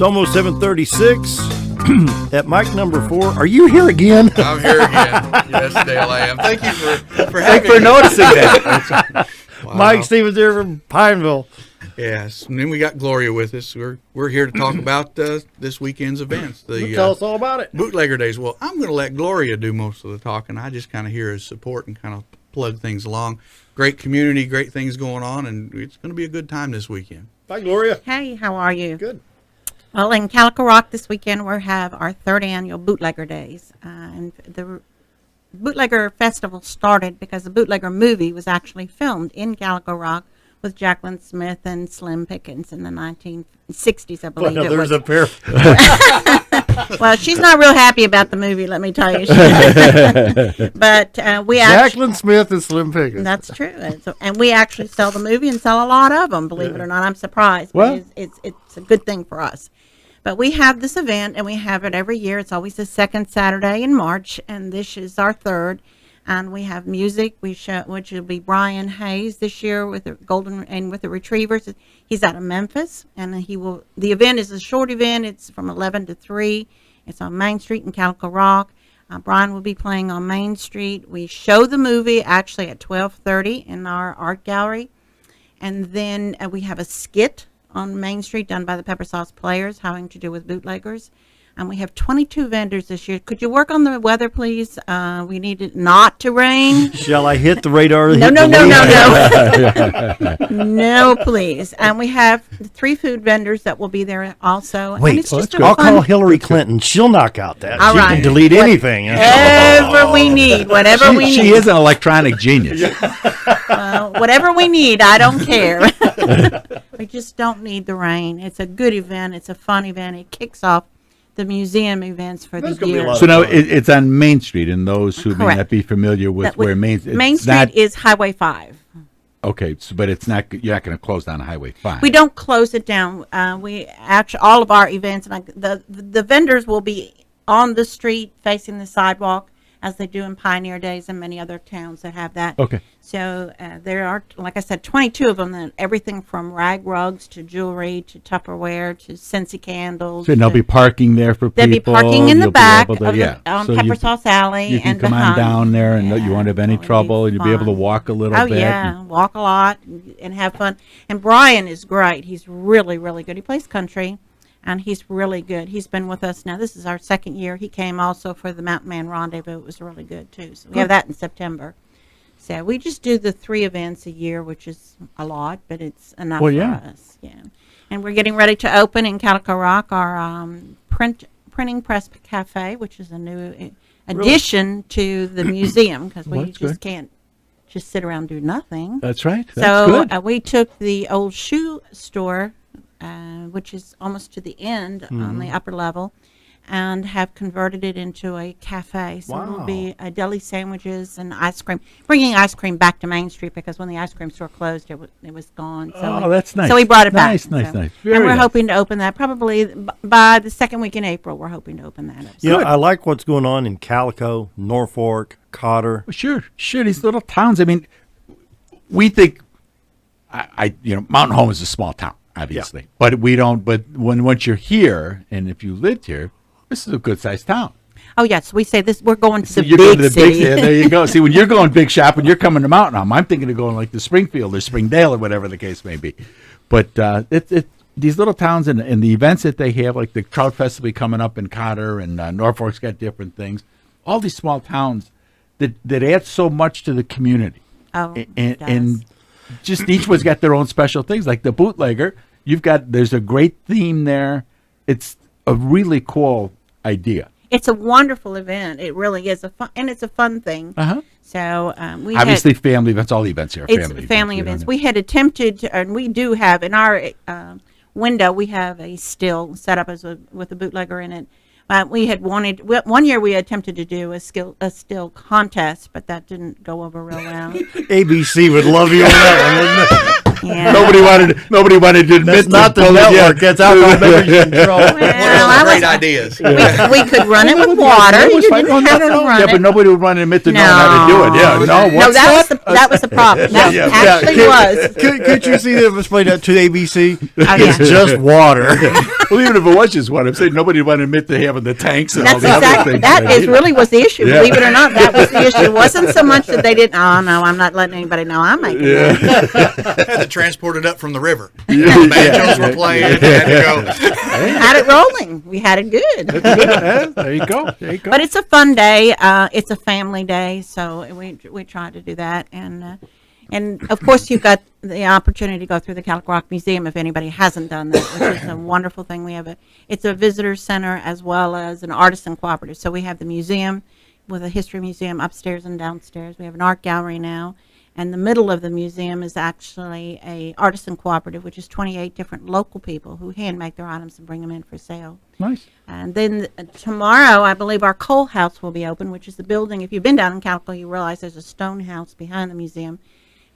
It's almost 7:36. At mic number 4, are you here again? I'm here again. Yes, Dale, I am. Thank you for Thanks for noticing that. Wow. Mike Stevens here from Pineville. Yes, and then we got Gloria with us. We're here to talk about this weekend's events. Tell us all about it. Bootlegger Days. Well, I'm going to let Gloria do most of the talking. I just kind of hear his support and kind of plug things along. Great community, great things going on, and it's going to be a good time this weekend. Bye, Gloria. Hey, how are you? Good. Well, in Calico Rock this weekend, we have our third annual Bootlegger Days. And the Bootlegger Festival started because the Bootlegger movie was actually filmed in Calico Rock with Jacqueline Smith and Slim Pickens in the 1960s, I believe Well, it there's was. a pair. Well, she's not real happy about the movie, let me tell you. But we actually... Jacqueline Smith and Slim Pickens. That's true. And we actually sell the movie and sell a lot of them, believe it or not. I'm surprised. Well- But it's a good thing for us. But we have this event, and we have it every year. It's always the second Saturday in March, and this is our third. And we have music, which will be Brian Hayes this year with the with the Retrievers. He's out of Memphis, and the event is a short event. It's from 11 to 3. It's on Main Street in Calico Rock. Brian will be playing on Main Street. We show the movie actually at 12:30 in our art gallery. And then we have a skit on Main Street done by the Pepper Sauce Players having to do with bootleggers. And we have 22 vendors this year. Could you work on the weather, please? We need it not to rain. Shall I hit the radar? No. No, please. And we have 3 food vendors that will be there also. And Wait, it's just I'll a fun, call Hillary Clinton. She'll knock out that. All She right. can delete anything. whatever we need, whatever we need. She is an electronic genius. Whatever we need, I don't care. We just don't need the rain. It's a good event. It's a fun event. It kicks off the museum events for That's the gonna be a year. lot So now it's on Main Street, and those who may Correct. not be familiar with where Main Street Main Street is Highway 5. Okay, but it's not. You're not going to close down Highway 5. We don't close it down. We actually all of our events, and the vendors will be on the street facing the sidewalk, as they do in Pioneer Days and many other towns that have that. Okay. So there are, like I said, 22 of them. And everything from rag rugs to jewelry to Tupperware to Scentsy candles. So they'll be parking there for people. They'll be parking in the You'll be back able to- of yeah. on So Pepper Sauce Alley You can and come behind. on down there, and you Yeah, won't have any it'll be trouble, and you'll be able to fun. walk a little Oh, bit. yeah, walk a lot and have fun. And Brian is great. He's really, really good. He plays country, and he's really good. He's been with us now. This is our second year. He came also for the Mountain Man Rendezvous. It was really good, too. So we have that in September. So we just do the 3 events a year, which is a lot, but it's enough Well, for yeah. us. Yeah. And we're getting ready to open in Calico Rock our printing press cafe, which is a new addition to the museum, because Well, we that's just good. can't just sit around and do nothing. That's right. That's So good. we took the old shoe store, which is almost to the end on Mm-hmm. the upper level, and have converted it into a cafe. So Wow. it'll be deli sandwiches and ice cream. Bringing ice cream back to Main Street, because when the ice cream store closed, it was gone. So Oh, that's nice. So we brought it back. Nice. So- Very and we're nice. hoping to open that probably by the second week in April. We're hoping to open that up. You know, I like what's going on in Calico, Norfolk, Cotter. Well, sure. These little towns. I mean, we think, Mountain Home is a small town, obviously, but we don't. But once you're here, and if you lived here, this is a good sized town. Oh yes, we say this. We're going to So the you're big going to the city. big. There you go. See, when you're going big shopping, you're coming to Mountain Home. I'm thinking of going like to Springfield or Springdale or whatever the case may be. But these little towns and the events that they have, like the Trout Festival coming up in Cotter, and Norfolk's got different things. All these small towns that add so much to the community. Oh, it And does. just each one's got their own special things. Like the Bootlegger, there's a great theme there. It's a really cool idea. It's a wonderful event. It really is it's a fun thing. Uh-huh. So we Obviously, family events. All the events here are it's family events. you know. We had attempted, and we do have in our window. We have a still set up with a bootlegger in it. We had wanted one year. We attempted to do a still contest, but that didn't go over real well. ABC would love you on that one, wouldn't it? Yeah. Nobody wanted to admit That's not the to- network. That's alcohol beverage control. Well, One of I those great was- ideas. we could run it with water. You didn't have to run Yeah, it. but nobody would want to admit to knowing how to do it. Yeah, no, what's that was the problem. That actually was. Could you see them explain that to the ABC? Oh, It's yeah. just water. Well, even if it was just one, I'm saying nobody would want to admit to having the tanks and all That's the other exactly, things. that is really was the issue. Yeah. Believe it or not, that was the issue. It wasn't so much that they didn't, oh, no, I'm not letting anybody know I'm making that. Had to transport it up from the river. Yeah. Banjos were playing. Had to go. Had it rolling. We had it good. Yeah, there you go. There you go. But it's a fun day. It's a family day, so we try to do that. And of course, you've got the opportunity to go through the Calico Rock Museum if anybody hasn't done that, which is a wonderful thing. It's a visitor center as well as an artisan cooperative. So we have the museum with a history museum upstairs and downstairs. We have an art gallery now. And the middle of the museum is actually a artisan cooperative, which is 28 different local people who hand make their items and bring them in for sale. Nice. And then tomorrow, I believe our coal house will be open, which is the building. If you've been down in Calico, you realize there's a stone house behind the museum,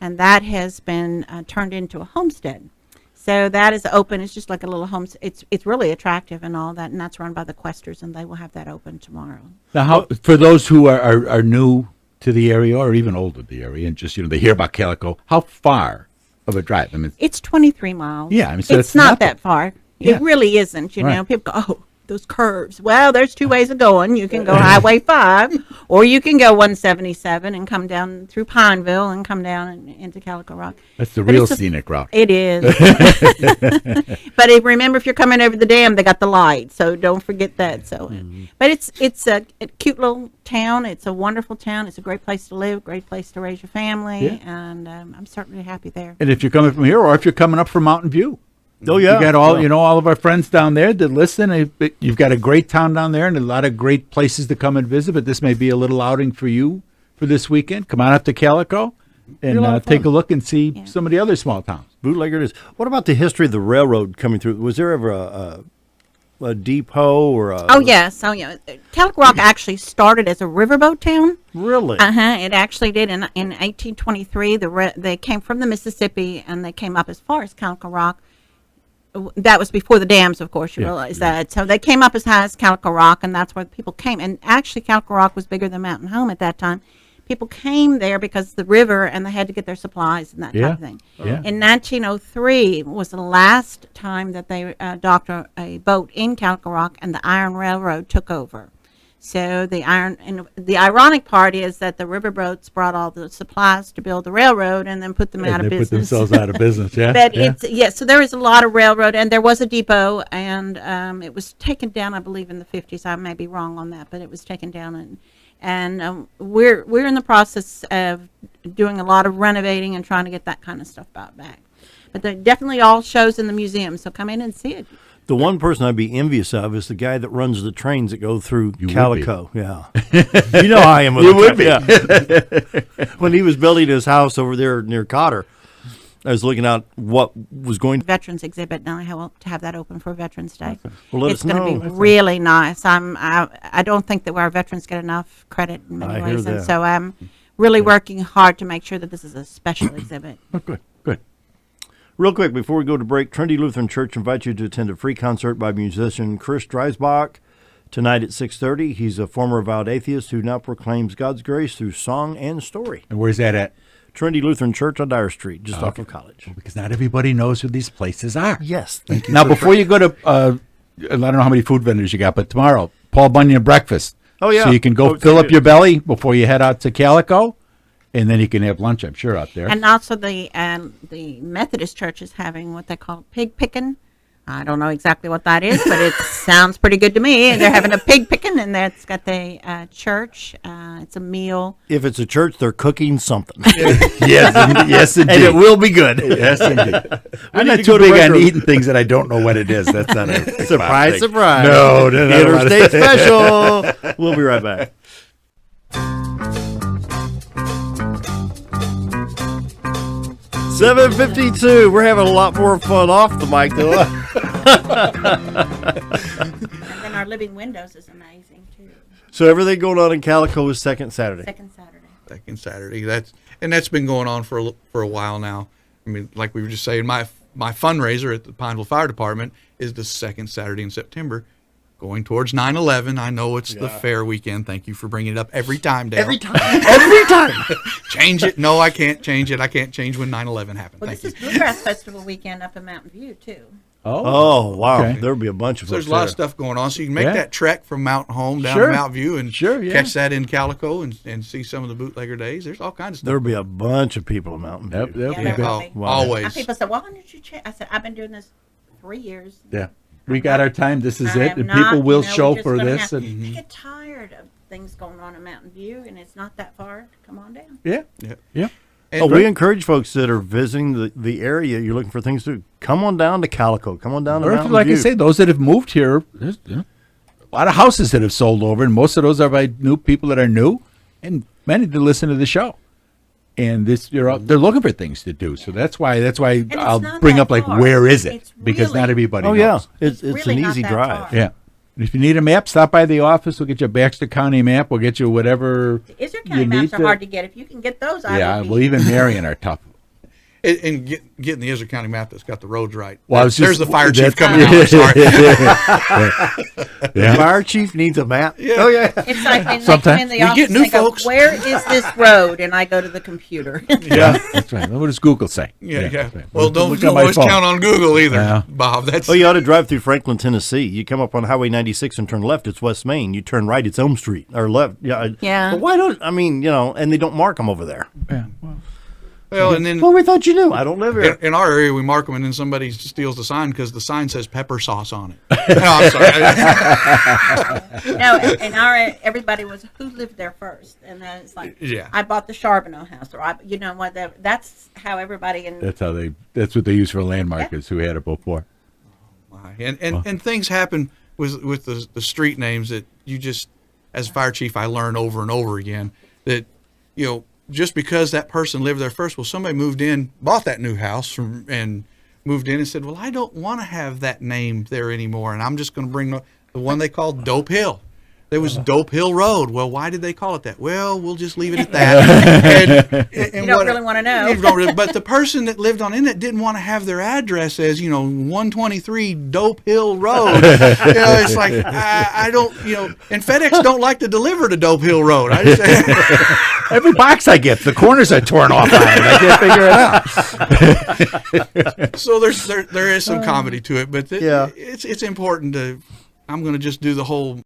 and that has been turned into a homestead. So that is open. It's just like a little home. It's really attractive and all that, and that's run by the Questers, and they will have that open tomorrow. Now, how, for those who are new to the area or even old to the area and just, they hear about Calico, how far of a drive? I mean, It's 23 miles. Yeah, I mean, so it's it's not nothing. that far. Yeah. It really isn't. Right. People go, oh, those curves. Well, there's two ways of going. You can go Highway 5, or you can go 177 and come down through Pineville and come down into Calico Rock. that's the But real it's a- scenic route. It is. But remember, if you're coming over the dam, they got the light, so don't forget that. So, but it's a cute little town. It's a wonderful town. It's a great place to live, great place to raise your family, Yeah. and I'm certainly happy there. And if you're coming from here or if you're coming up from Mountain View, Oh, yeah. you got all of our friends down there that listen. You've got a great town down there and a lot of great places to come and visit, but this may be a little outing for you for this weekend. Come on up to Calico Be a lot and of take fun. a look and see Yeah. some of the other small towns. Bootlegger it is. What about the history of the railroad coming through? Was there ever a depot or a... Oh, yes. Oh, yeah. Calico Rock actually started as a riverboat town. Really? It actually did. In 1823, they came from the Mississippi, and they came up as far as Calico Rock. That was before the dams, of course, you realize that. So they came up as high as Calico Rock, and that's where people came. And actually, Calico Rock was bigger than Mountain Home at that time. People came there because of the river, and they had to get their supplies and that type of thing. Yeah. In 1903 was the last time that they docked a boat in Calico Rock, and the Iron Railroad took over. So the ironic part is that the riverboats brought all the supplies to build the railroad and then put them out And of they business. put themselves out of business, yeah. But yeah. so there is a lot of railroad, and there was a depot, and it was taken down, I believe, in the 50s. I may be wrong on that, but it was taken down, and we're in the process of doing a lot of renovating and trying to get that kind of stuff back. But there definitely all shows in the museum, so come in and see it. The one person I'd be envious of is the guy that runs the trains that go through You would Calico. Yeah. You know I am with You the would train. Yeah. When he was building his house over there near Cotter, I was looking out what was going to... Veterans exhibit, and I hope to have that open for Veterans Day. Well, let It's us going to know. be really nice. I don't think that our veterans get enough credit in many I hear ways, and that. so I'm really working hard to make sure that this is a special exhibit. Oh, good, good. Real quick, before we go to break, Trinity Lutheran Church invites you to attend a free concert by musician Chris Dreisbach tonight at 6:30. He's a former avowed atheist who now proclaims God's grace through song and story. And where's that at? Trinity Lutheran Church on Dyer Street, just off of College. Because not everybody knows who these places are. Yes, thank you. Now, before you go to, I don't know how many food vendors you got, but tomorrow, Paul Bunyan breakfast. Oh, yeah. So you can go Oh, fill it's up your belly before you head out to Calico, and then you can have lunch, I'm sure, out there. And also the Methodist Church is having what they call pig picking. I don't know exactly what that is, but it sounds pretty good to me. And they're having a pig picking, and that's got the church. It's a meal. If it's a church, they're cooking something. yes, indeed. And it will be good. Yes, indeed. I'm need not to too go to big on retro- eating things that I don't know what it is. That's not a Surprise, thing. surprise. No, no, no. Interstate special. We'll be right back. $7.52. We're having a lot more fun off the mic, though. And then our living windows is amazing too. So everything going on in Calico is second Saturday. Second Saturday. Second Saturday. That's been going on for a while now. I mean, like we were just saying, my fundraiser at the Pineville Fire Department is the second Saturday in September, going towards 9/11. I know it's the fair weekend. Thank you for bringing it up every time, Dale. Every time. Every time. Change it. No, I can't change it. I can't change when 9/11 happened. Well, Thank this you. is Bluegrass Festival weekend up in Mountain View too. Oh, wow. Okay. There would be a bunch of So there's folks a lot of there. stuff going on. So you can make Yeah. that trek from Mountain Home down Sure. to Mount View and Sure, yeah. catch that in Calico and see some of the bootlegger days. There's all kinds of stuff. There would be a bunch of people in Mountain View. Yep, yep, Yeah, yep. there Oh, will be. Wow. always. And people say, "Why don't you check?" I said, "I've been doing this 3 years. Yeah. We got our time. This is I it. am And not, people will we're show just for gonna this. have- And I get tired of things going on in Mountain View, and it's not that far. Come on down. yeah. Yeah. Yeah. And We encourage folks that are visiting the area, you're looking for things to do, come on down to Calico. Come on down to Or if, Mountain like View. I say, those that have moved here, there's a lot of houses that have sold over, and most of those are by new people that are new, and many that listen to the show. And they're looking for things to do. So that's why it's I'll not bring that up like far. where is it? It's Because not really- everybody Oh, knows. yeah. It's really an not easy that drive. far. Yeah. And if you need a map, stop by the office. We'll get you a Baxter County map. We'll get you whatever The Iser you County need maps are hard to get. If you can get those, I Yeah, would be. well, even Marion are tough. And getting the Iser County map that's got the roads right. Well, I was There's just- the fire chief that's- coming out. I'm sorry. The fire chief needs a map. Oh, yeah. It's like when they come Sometimes in the we office get new and they go, folks. "Where is this road?" And I go to the computer. Yeah, that's right. What does Google say? Yeah. that's right. Well, Look don't on my always phone. count on Google either, Yeah. Bob. That's Oh, you ought to drive through Franklin, Tennessee. You come up on Highway 96 and turn left, it's West Main. You turn right, it's Elm Street. Or left. Yeah. Yeah. But why don't, and they don't mark them over there. Yeah, well, well, and then Well, we thought you knew. I don't live here. in our area we mark them, and then somebody steals the sign because the sign says pepper sauce on it. No, I'm sorry. No, in our everybody was who lived there first, and then it's like, Yeah. I bought the Charbonneau house, or you know what? That's how everybody in. that's what they use for landmarkers who had it before. And things happen with the street names that you just, as fire chief, I learn over and over again that, just because that person lived there first, well, somebody moved in, bought that new house and moved in and said, well, I don't want to have that name there anymore, and I'm just going to bring the one they called Dope Hill. There was Dope Hill Road. Well, why did they call it that? Well, we'll just leave it at that. And You don't really wanna know. You don't really- but the person that lived on in it didn't want to have their address as 123 Dope Hill Road. It's like I don't. And FedEx don't like to deliver to Dope Hill Road. I just, Every box I get, the corners are torn off on it. I can't figure it out. so there is some comedy to it, but Yeah. it's important to. I'm going to just do the whole